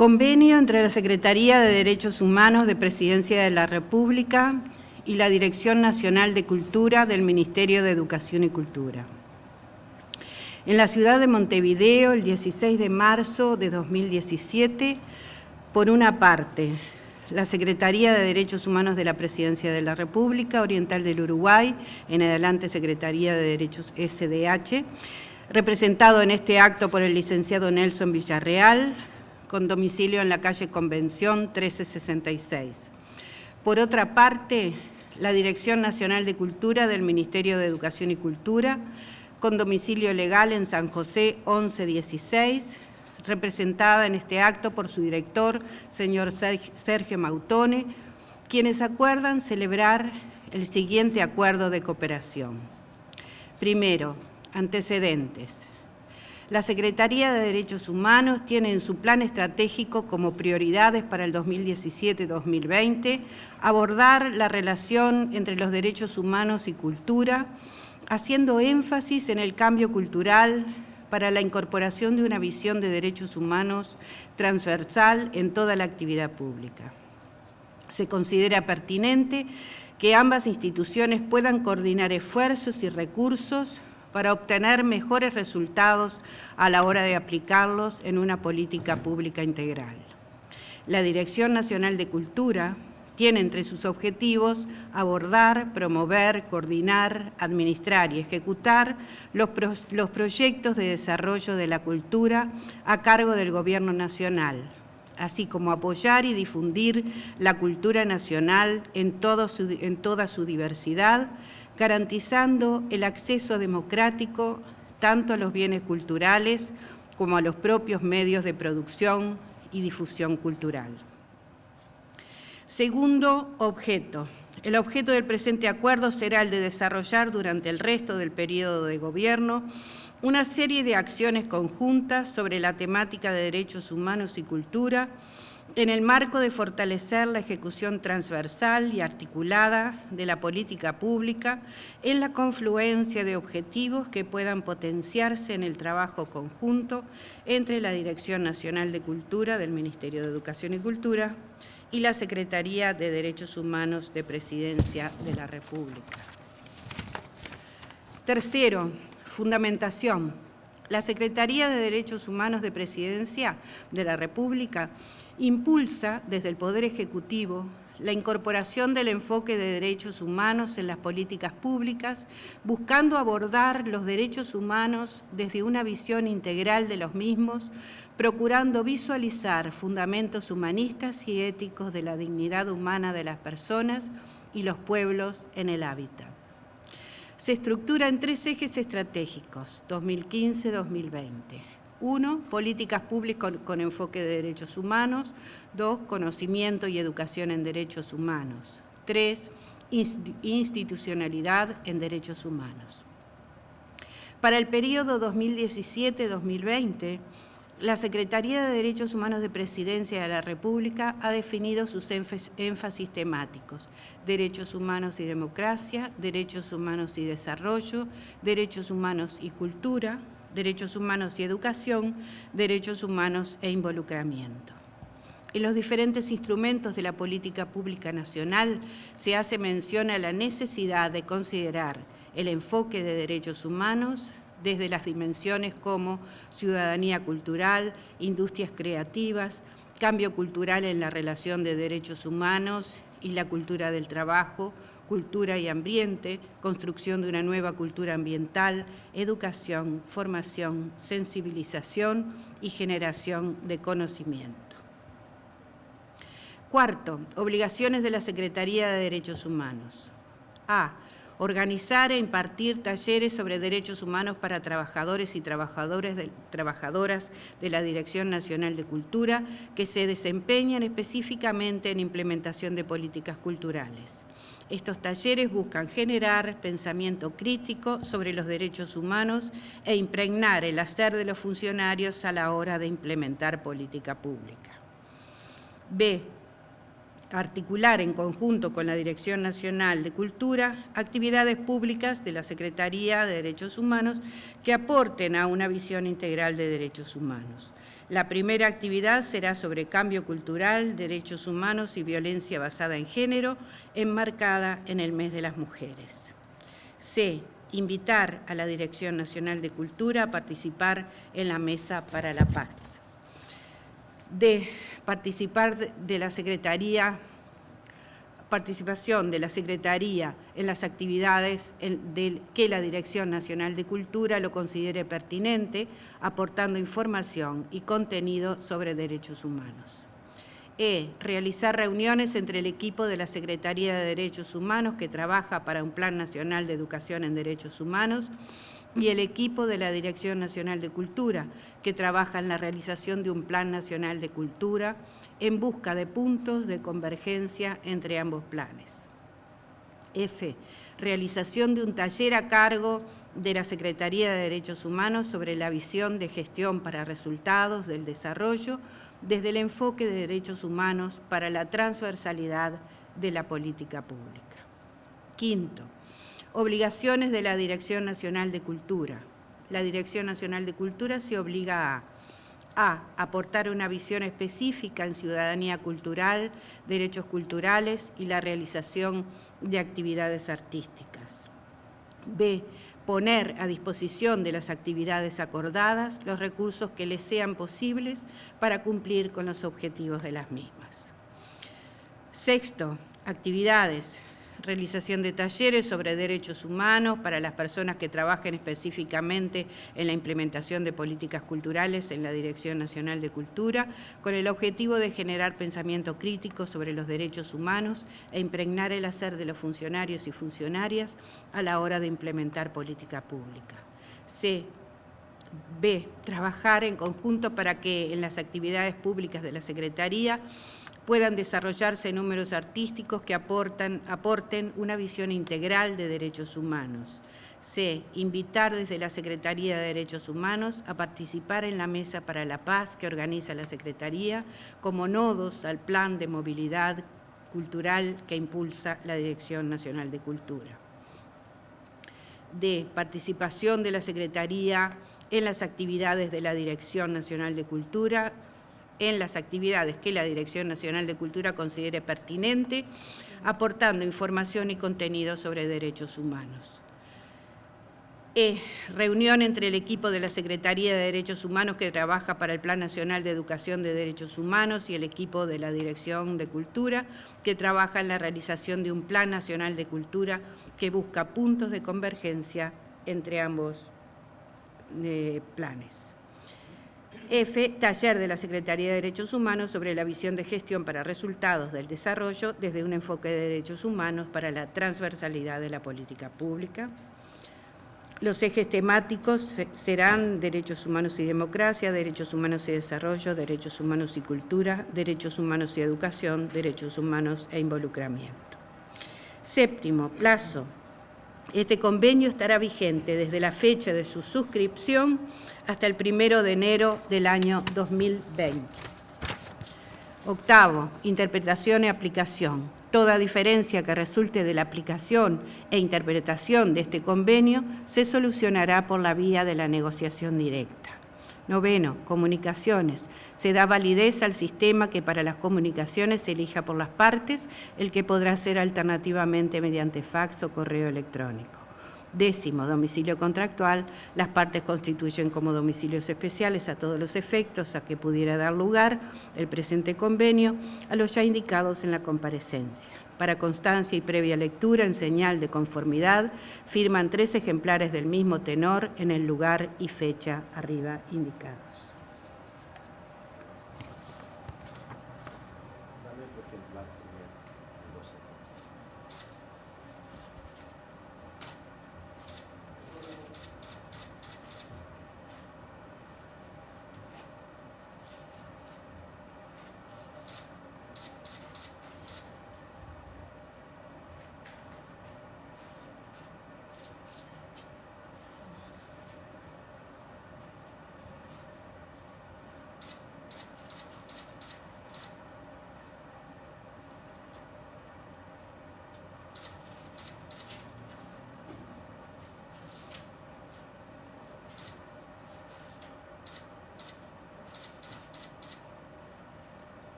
Convenio entre la Secretaría de Derechos Humanos de Presidencia de la República y la Dirección Nacional de Cultura del Ministerio de Educación y Cultura. En la ciudad de Montevideo, el 16 de marzo de 2017, por una parte, la Secretaría de Derechos Humanos de la Presidencia de la República Oriental del Uruguay, en adelante Secretaría de Derechos SDH, representado en este acto por el licenciado Nelson Villarreal, con domicilio en la calle Convención 1366. Por otra parte, la Dirección Nacional de Cultura del Ministerio de Educación y Cultura, con domicilio legal en San José 1116, representada en este acto por su director, señor Sergio Mautone, quienes acuerdan celebrar el siguiente acuerdo de cooperación. Primero, antecedentes. La Secretaría de Derechos Humanos tiene en su plan estratégico como prioridades para el 2017-2020 abordar la relación entre los derechos humanos y cultura, haciendo énfasis en el cambio cultural para la incorporación de una visión de derechos humanos transversal en toda la actividad pública. Se considera pertinente que ambas instituciones puedan coordinar esfuerzos y recursos para obtener mejores resultados a la hora de aplicarlos en una política pública integral. La Dirección Nacional de Cultura tiene entre sus objetivos abordar, promover, coordinar, administrar y ejecutar los proyectos de desarrollo de la cultura a cargo del Gobierno Nacional, así como apoyar y difundir la cultura nacional en toda su diversidad, garantizando el acceso democrático tanto a los bienes culturales como a los propios medios de producción y difusión cultural. Segundo objeto. El objeto del presente acuerdo será el de desarrollar durante el resto del periodo de gobierno una serie de acciones conjuntas sobre la temática de derechos humanos y cultura en el marco de fortalecer la ejecución transversal y articulada de la política pública en la confluencia de objetivos que puedan potenciarse en el trabajo conjunto entre la Dirección Nacional de Cultura del Ministerio de Educación y Cultura y la Secretaría de Derechos Humanos de Presidencia de la República. Tercero, fundamentación. La Secretaría de Derechos Humanos de Presidencia de la República impulsa desde el Poder Ejecutivo la incorporación del enfoque de derechos humanos en las políticas públicas, buscando abordar los derechos humanos desde una visión integral de los mismos, procurando visualizar fundamentos humanistas y éticos de la dignidad humana de las personas y los pueblos en el hábitat. Se estructura en 3 ejes estratégicos, 2015-2020. 1, políticas públicas con enfoque de derechos humanos. 2, conocimiento y educación en derechos humanos. 3, institucionalidad en derechos humanos. Para el periodo 2017-2020, la Secretaría de Derechos Humanos de Presidencia de la República ha definido sus énfasis temáticos: derechos humanos y democracia, derechos humanos y desarrollo, derechos humanos y cultura, derechos humanos y educación, derechos humanos e involucramiento. En los diferentes instrumentos de la política pública nacional se hace mención a la necesidad de considerar el enfoque de derechos humanos desde las dimensiones como ciudadanía cultural, industrias creativas, cambio cultural en la relación de derechos humanos y la cultura del trabajo, cultura y ambiente, construcción de una nueva cultura ambiental, educación, formación, sensibilización y generación de conocimiento. Cuarto, obligaciones de la Secretaría de Derechos Humanos. A. Organizar e impartir talleres sobre derechos humanos para trabajadores y trabajadoras de la Dirección Nacional de Cultura que se desempeñan específicamente en implementación de políticas culturales. Estos talleres buscan generar pensamiento crítico sobre los derechos humanos e impregnar el hacer de los funcionarios a la hora de implementar política pública. B. Articular en conjunto con la Dirección Nacional de Cultura actividades públicas de la Secretaría de Derechos Humanos que aporten a una visión integral de derechos humanos. La primera actividad será sobre cambio cultural, derechos humanos y violencia basada en género, enmarcada en el mes de las mujeres. C. Invitar a la Dirección Nacional de Cultura a participar en la Mesa para la Paz. D. Participación de la Secretaría en las actividades que la Dirección Nacional de Cultura lo considere pertinente, aportando información y contenido sobre derechos humanos. E. Realizar reuniones entre el equipo de la Secretaría de Derechos Humanos que trabaja para un Plan Nacional de Educación en Derechos Humanos y el equipo de la Dirección Nacional de Cultura que trabaja en la realización de un Plan Nacional de Cultura en busca de puntos de convergencia entre ambos planes. F. Realización de un taller a cargo de la Secretaría de Derechos Humanos sobre la visión de gestión para resultados del desarrollo desde el enfoque de derechos humanos para la transversalidad de la política pública. Quinto, obligaciones de la Dirección Nacional de Cultura. La Dirección Nacional de Cultura se obliga a aportar una visión específica en ciudadanía cultural, derechos culturales y la realización de actividades artísticas. B. Poner a disposición de las actividades acordadas los recursos que les sean posibles para cumplir con los objetivos de las mismas. Sexto, actividades. Realización de talleres sobre derechos humanos para las personas que trabajen específicamente en la implementación de políticas culturales en la Dirección Nacional de Cultura, con el objetivo de generar pensamiento crítico sobre los derechos humanos e impregnar el hacer de los funcionarios y funcionarias a la hora de implementar política pública. B. Trabajar en conjunto para que en las actividades públicas de la Secretaría puedan desarrollarse números artísticos que aporten una visión integral de derechos humanos. C. Invitar desde la Secretaría de Derechos Humanos a participar en la Mesa para la Paz que organiza la Secretaría como nodos al plan de movilidad cultural que impulsa la Dirección Nacional de Cultura. D. Participación de la Secretaría en las actividades de la Dirección Nacional de Cultura, en las actividades que la Dirección Nacional de Cultura considere pertinente, aportando información y contenido sobre derechos humanos. E. Reunión entre el equipo de la Secretaría de Derechos Humanos que trabaja para el Plan Nacional de Educación de Derechos Humanos y el equipo de la Dirección de Cultura que trabaja en la realización de un Plan Nacional de Cultura que busca puntos de convergencia entre ambos planes. F. Taller de la Secretaría de Derechos Humanos sobre la visión de gestión para resultados del desarrollo desde un enfoque de derechos humanos para la transversalidad de la política pública. Los ejes temáticos serán derechos humanos y democracia, derechos humanos y desarrollo, derechos humanos y cultura, derechos humanos y educación, derechos humanos e involucramiento. Séptimo, plazo. Este convenio estará vigente desde la fecha de su suscripción hasta el 1 de enero del año 2020. Octavo, interpretación y aplicación. Toda diferencia que resulte de la aplicación e interpretación de este convenio se solucionará por la vía de la negociación directa. Noveno, comunicaciones. Se da validez al sistema que para las comunicaciones se elija por las partes, el que podrá ser alternativamente mediante fax o correo electrónico. Décimo, domicilio contractual. Las partes constituyen como domicilios especiales a todos los efectos a que pudiera dar lugar el presente convenio a los ya indicados en la comparecencia. Para constancia y previa lectura, en señal de conformidad, firman 3 ejemplares del mismo tenor en el lugar y fecha arriba indicados.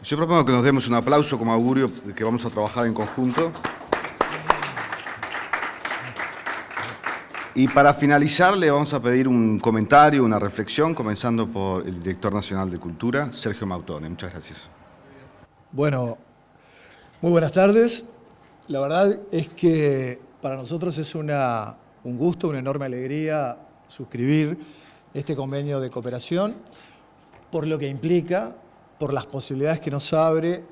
Yo propongo que nos demos un aplauso como augurio de que vamos a trabajar en conjunto. Y para finalizar le vamos a pedir un comentario, una reflexión, comenzando por el Director Nacional de Cultura, Sergio Mautone. Muchas gracias. Bueno, muy buenas tardes. La verdad es que para nosotros es un gusto, una enorme alegría suscribir este convenio de cooperación por lo que implica, por las posibilidades que nos abre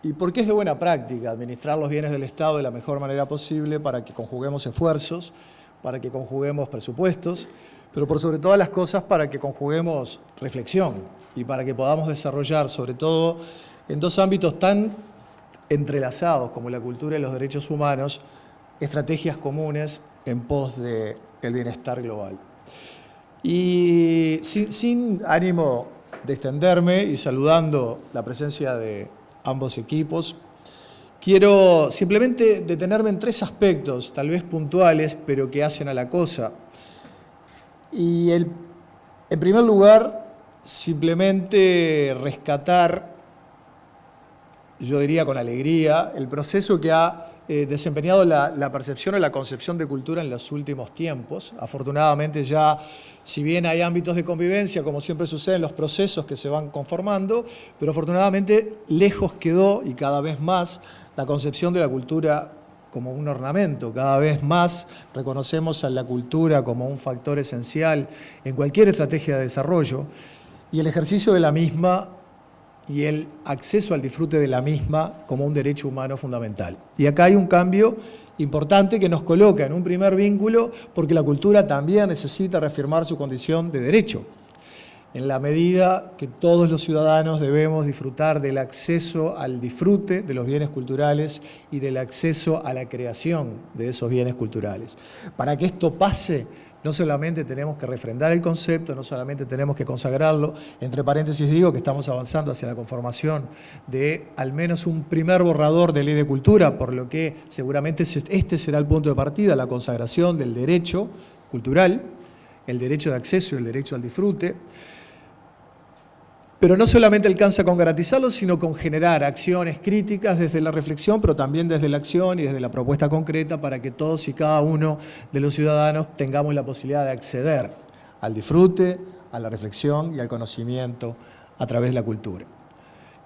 y porque es de buena práctica administrar los bienes del Estado de la mejor manera posible para que conjuguemos esfuerzos, para que conjuguemos presupuestos, pero por sobre todas las cosas para que conjuguemos reflexión y para que podamos desarrollar, sobre todo en dos ámbitos tan entrelazados como la cultura y los derechos humanos, estrategias comunes en pos del bienestar global. Y sin ánimo de extenderme y saludando la presencia de ambos equipos, quiero simplemente detenerme en tres aspectos, tal vez puntuales, pero que hacen a la cosa. Y en primer lugar, simplemente rescatar, yo diría con alegría, el proceso que ha desempeñado la percepción o la concepción de cultura en los últimos tiempos. Afortunadamente ya, si bien hay ámbitos de convivencia, como siempre sucede en los procesos que se van conformando, pero afortunadamente lejos quedó y cada vez más la concepción de la cultura como un ornamento. Cada vez más reconocemos a la cultura como un factor esencial en cualquier estrategia de desarrollo y el ejercicio de la misma y el acceso al disfrute de la misma como un derecho humano fundamental. Y acá hay un cambio importante que nos coloca en un primer vínculo porque la cultura también necesita reafirmar su condición de derecho, en la medida que todos los ciudadanos debemos disfrutar del acceso al disfrute de los bienes culturales y del acceso a la creación de esos bienes culturales. Para que esto pase, no solamente tenemos que refrendar el concepto, no solamente tenemos que consagrarlo, entre paréntesis digo que estamos avanzando hacia la conformación de al menos un primer borrador de ley de cultura, por lo que seguramente este será el punto de partida, la consagración del derecho cultural, el derecho de acceso y el derecho al disfrute. Pero no solamente alcanza con garantizarlo, sino con generar acciones críticas desde la reflexión, pero también desde la acción y desde la propuesta concreta para que todos y cada uno de los ciudadanos tengamos la posibilidad de acceder al disfrute, a la reflexión y al conocimiento a través de la cultura.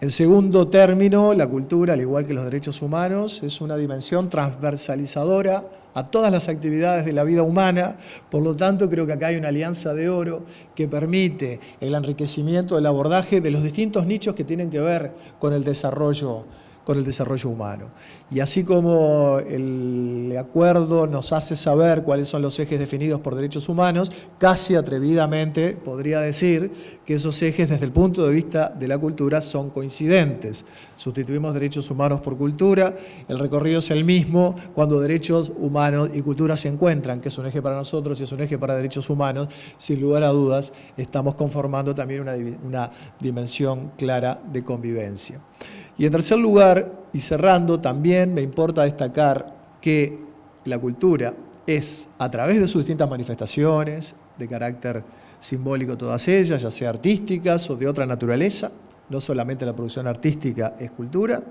En segundo término, la cultura, al igual que los derechos humanos, es una dimensión transversalizadora a todas las actividades de la vida humana. Por lo tanto, creo que acá hay una alianza de oro que permite el enriquecimiento del abordaje de los distintos nichos que tienen que ver con el desarrollo humano. Y así como el acuerdo nos hace saber cuáles son los ejes definidos por derechos humanos, casi atrevidamente podría decir que esos ejes desde el punto de vista de la cultura son coincidentes. Sustituimos derechos humanos por cultura, el recorrido es el mismo cuando derechos humanos y cultura se encuentran, que es un eje para nosotros y es un eje para derechos humanos. Sin lugar a dudas, estamos conformando también una dimensión clara de convivencia. Y en tercer lugar, y cerrando, también me importa destacar que la cultura es, a través de sus distintas manifestaciones, de carácter simbólico todas ellas, ya sea artísticas o de otra naturaleza, no solamente la producción artística es cultura,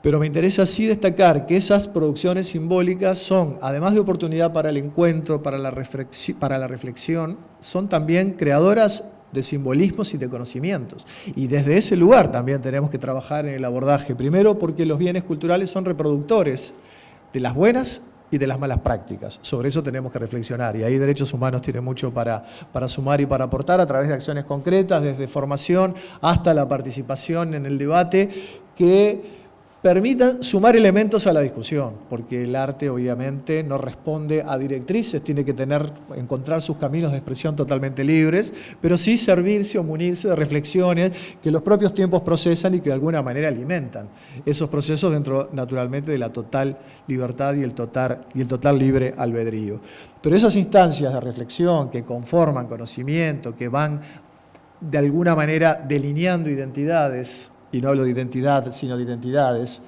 pero me interesa sí destacar que esas producciones simbólicas son, además de oportunidad para el encuentro, para la reflexión, son también creadoras de simbolismos y de conocimientos. Y desde ese lugar también tenemos que trabajar en el abordaje. Primero, porque los bienes culturales son reproductores de las buenas y de las malas prácticas. Sobre eso tenemos que reflexionar. Y ahí Derechos Humanos tiene mucho para sumar y para aportar a través de acciones concretas, desde formación hasta la participación en el debate, que permitan sumar elementos a la discusión, porque el arte obviamente no responde a directrices, tiene que encontrar sus caminos de expresión totalmente libres, pero sí servirse o munirse de reflexiones que los propios tiempos procesan y que de alguna manera alimentan esos procesos dentro naturalmente de la total libertad y el total libre albedrío. Pero esas instancias de reflexión que conforman conocimiento, que van de alguna manera delineando identidades, y no hablo de identidad, sino de identidades,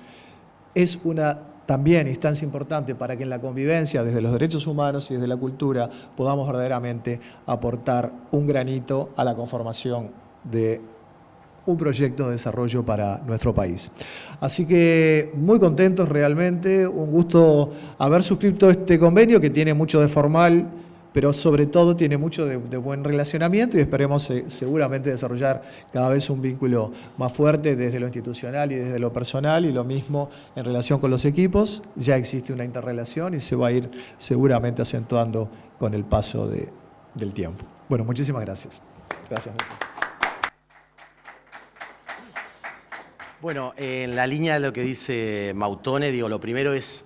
es una también instancia importante para que en la convivencia desde los derechos humanos y desde la cultura podamos verdaderamente aportar un granito a la conformación de un proyecto de desarrollo para nuestro país. Así que muy contentos realmente, un gusto haber suscrito este convenio que tiene mucho de formal, pero sobre todo tiene mucho de buen relacionamiento y esperemos seguramente desarrollar cada vez un vínculo más fuerte desde lo institucional y desde lo personal, y lo mismo en relación con los equipos. Ya existe una interrelación y se va a ir seguramente acentuando con el paso del tiempo. Bueno, muchísimas gracias. Gracias. Bueno, en la línea de lo que dice Mautone, lo primero es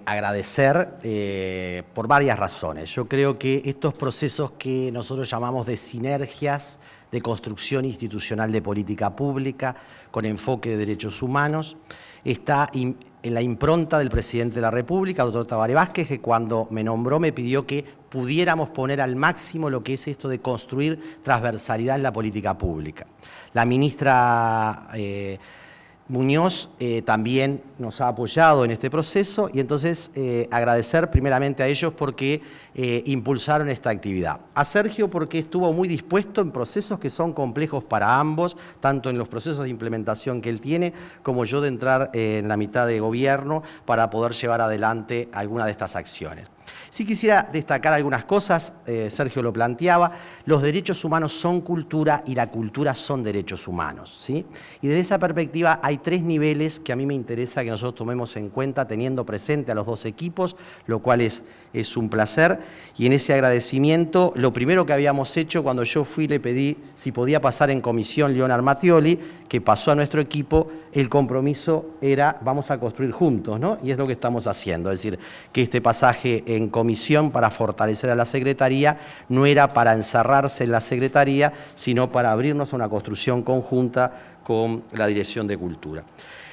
agradecer por varias razones. Yo creo que estos procesos que nosotros llamamos de sinergias de construcción institucional de política pública con enfoque de derechos humanos, está en la impronta del presidente de la República, doctor Tabaré Vázquez, que cuando me nombró me pidió que pudiéramos poner al máximo lo que es esto de construir transversalidad en la política pública. La ministra Muñoz también nos ha apoyado en este proceso y entonces agradecer primeramente a ellos porque impulsaron esta actividad. A Sergio porque estuvo muy dispuesto en procesos que son complejos para ambos, tanto en los procesos de implementación que él tiene, como yo de entrar en la mitad de gobierno para poder llevar adelante alguna de estas acciones. Sí quisiera destacar algunas cosas, Sergio lo planteaba, los derechos humanos son cultura y la cultura son derechos humanos, ¿sí? Y desde esa perspectiva hay tres niveles que a mí me interesa que nosotros tomemos en cuenta teniendo presente a los dos equipos, lo cual es un placer. Y en ese agradecimiento, lo primero que habíamos hecho cuando yo fui le pedí si podía pasar en comisión Leonard Mattioli, que pasó a nuestro equipo, el compromiso era vamos a construir juntos, ¿no? Y es lo que estamos haciendo, es decir, que este pasaje en comisión para fortalecer a la Secretaría no era para encerrarse en la Secretaría, sino para abrirnos a una construcción conjunta con la Dirección de Cultura.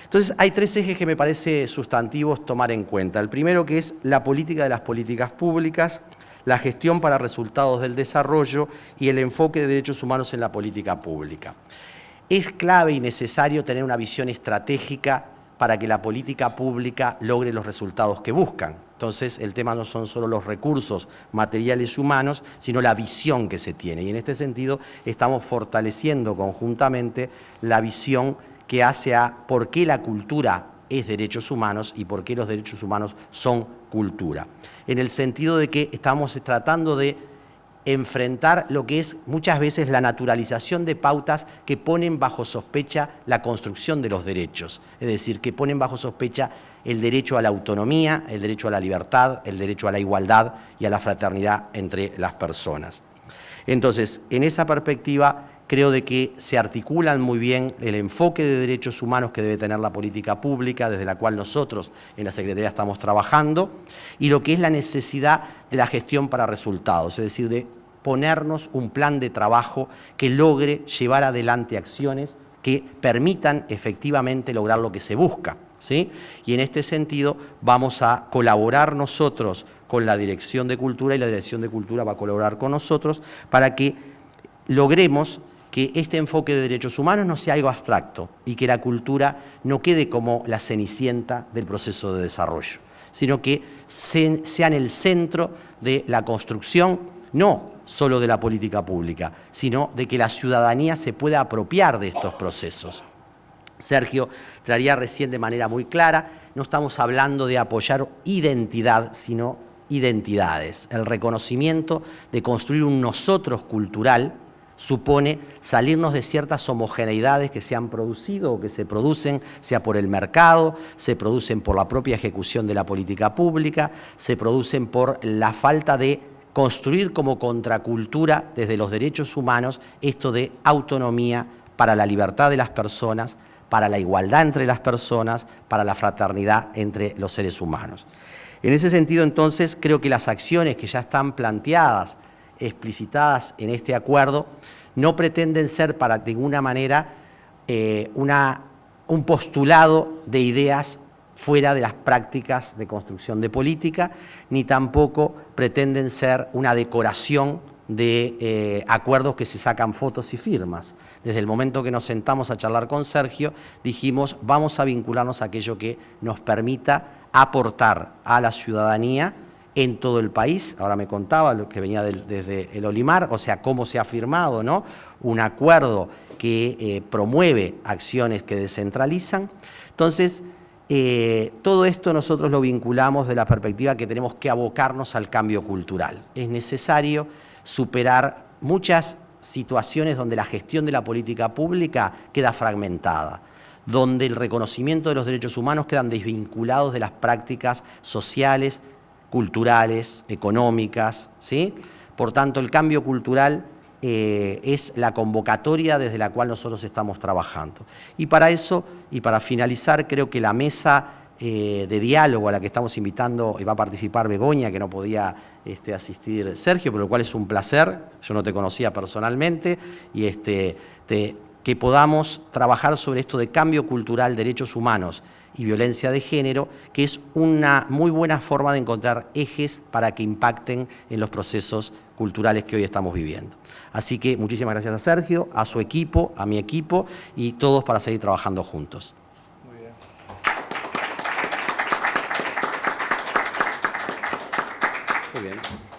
Entonces, hay tres ejes que me parece sustantivos tomar en cuenta. El primero, que es la política de las políticas públicas, la gestión para resultados del desarrollo y el enfoque de derechos humanos en la política pública. Es clave y necesario tener una visión estratégica para que la política pública logre los resultados que buscan. Entonces, el tema no son solo los recursos materiales y humanos, sino la visión que se tiene. Y en este sentido, estamos fortaleciendo conjuntamente la visión que hace a por qué la cultura es derechos humanos y por qué los derechos humanos son cultura. En el sentido de que estamos tratando de enfrentar lo que es muchas veces la naturalización de pautas que ponen bajo sospecha la construcción de los derechos, es decir, que ponen bajo sospecha el derecho a la autonomía, el derecho a la libertad, el derecho a la igualdad y a la fraternidad entre las personas. Entonces, en esa perspectiva, creo de que se articulan muy bien el enfoque de derechos humanos que debe tener la política pública, desde la cual nosotros en la Secretaría estamos trabajando, y lo que es la necesidad de la gestión para resultados, es decir, de ponernos un plan de trabajo que logre llevar adelante acciones que permitan efectivamente lograr lo que se busca, ¿sí? Y en este sentido vamos a colaborar nosotros con la Dirección de Cultura y la Dirección de Cultura va a colaborar con nosotros para que logremos que este enfoque de derechos humanos no sea algo abstracto y que la cultura no quede como la cenicienta del proceso de desarrollo, sino que sean el centro de la construcción, no solo de la política pública, sino de que la ciudadanía se pueda apropiar de estos procesos. Sergio traía recién de manera muy clara, no estamos hablando de apoyar identidad, sino identidades. El reconocimiento de construir un nosotros cultural supone salirnos de ciertas homogeneidades que se han producido o que se producen, sea por el mercado, se producen por la propia ejecución de la política pública, se producen por la falta de construir como contracultura desde los derechos humanos esto de autonomía para la libertad de las personas, para la igualdad entre las personas, para la fraternidad entre los seres humanos. En ese sentido, entonces, creo que las acciones que ya están planteadas, explicitadas en este acuerdo, no pretenden ser para ninguna manera un postulado de ideas fuera de las prácticas de construcción de política, ni tampoco pretenden ser una decoración de acuerdos que se sacan fotos y firmas. Desde el momento que nos sentamos a charlar con Sergio, dijimos vamos a vincularnos a aquello que nos permita aportar a la ciudadanía en todo el país. Ahora me contaba lo que venía desde el Olimar, o sea, cómo se ha firmado, ¿no?, un acuerdo que promueve acciones que descentralizan. Entonces, todo esto nosotros lo vinculamos de la perspectiva que tenemos que abocarnos al cambio cultural. Es necesario superar muchas situaciones donde la gestión de la política pública queda fragmentada, donde el reconocimiento de los derechos humanos quedan desvinculados de las prácticas sociales, culturales, económicas, ¿sí? Por tanto, el cambio cultural es la convocatoria desde la cual nosotros estamos trabajando. Y para eso, y para finalizar, creo que la mesa de diálogo a la que estamos invitando, y va a participar Begoña, que no podía asistir Sergio, por lo cual es un placer, yo no te conocía personalmente, y que podamos trabajar sobre esto de cambio cultural, derechos humanos y violencia de género, que es una muy buena forma de encontrar ejes para que impacten en los procesos culturales que hoy estamos viviendo. Así que muchísimas gracias a Sergio, a su equipo, a mi equipo y todos para seguir trabajando juntos. Muy bien. Muy bien.